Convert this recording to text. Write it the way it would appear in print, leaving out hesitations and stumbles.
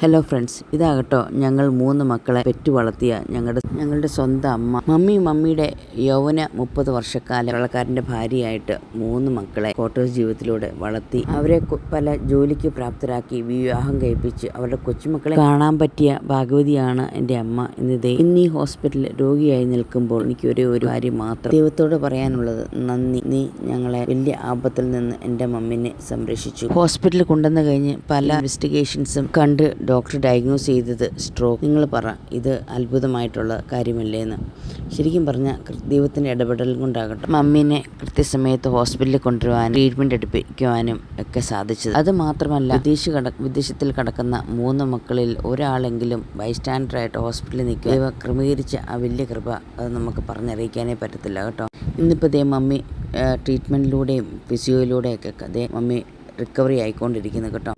Hello friends, ഇതാകട്ടോ ഞങ്ങൾ 3 മക്കളെ പെറ്റു വളർത്തിയ ഞങ്ങളുടെ സ്വന്തം അമ്മ. മമ്മിയുടെ യൗവന 30 വർഷക്കാലം വെള്ളക്കാരൻ്റെ ഭാര്യയായിട്ട് 3 മക്കളെ ക്വാർട്ടേഴ്സ് ജീവിതത്തിലൂടെ വളർത്തി അവരെ പല ജോലിക്ക് പ്രാപ്തരാക്കി വിവാഹം കഴിപ്പിച്ച് അവരുടെ കൊച്ചുമക്കളെ കാണാൻ പറ്റിയ ഭാഗ്യവതിയാണ് എൻ്റെ അമ്മ. ഇന്ന് ഈ ഹോസ്പിറ്റലിൽ രോഗിയായി നിൽക്കുമ്പോൾ എനിക്ക് ഒരു കാര്യം മാത്രം ദൈവത്തോട് പറയാനുള്ളത്, നന്ദി. നീ ഞങ്ങളെ വലിയ ആപത്തിൽ നിന്ന് എൻ്റെ മമ്മിനെ സംരക്ഷിച്ചു. ഹോസ്പിറ്റലിൽ കൊണ്ടുവന്ന് കഴിഞ്ഞ് പല ഇൻവെസ്റ്റിഗേഷൻസും കണ്ട് ഡോക്ടർ ഡയഗ്നോസ് ചെയ്തത് സ്ട്രോക്ക്. നിങ്ങൾ പറ, ഇത് അത്ഭുതമായിട്ടുള്ള കാര്യമല്ലേ എന്ന്. ശരിക്കും പറഞ്ഞാൽ ദൈവത്തിൻ്റെ ഇടപെടൽ കൊണ്ടാകട്ടെ മമ്മീനെ കൃത്യസമയത്ത് ഹോസ്പിറ്റലിൽ കൊണ്ടുവരുവാനും ട്രീറ്റ്മെൻറ്റ് എടുപ്പിക്കുവാനും ഒക്കെ സാധിച്ചത്. അത് മാത്രമല്ല, വിദേശത്തിൽ കിടക്കുന്ന 3 മക്കളിൽ ഒരാളെങ്കിലും ബൈസ്റ്റാൻഡറായിട്ട് ഹോസ്പിറ്റലിൽ നിൽക്കുക ദൈവം ക്രമീകരിച്ച ആ വലിയ കൃപ, അത് നമുക്ക് പറഞ്ഞറിയിക്കാനേ പറ്റത്തില്ല കേട്ടോ. ഇന്നിപ്പോൾ മമ്മി ട്രീറ്റ്മെൻറ്റിലൂടെയും ഫിസിയോയിലൂടെയൊക്കെ മമ്മി റിക്കവറി ആയിക്കൊണ്ടിരിക്കുന്നു കേട്ടോ.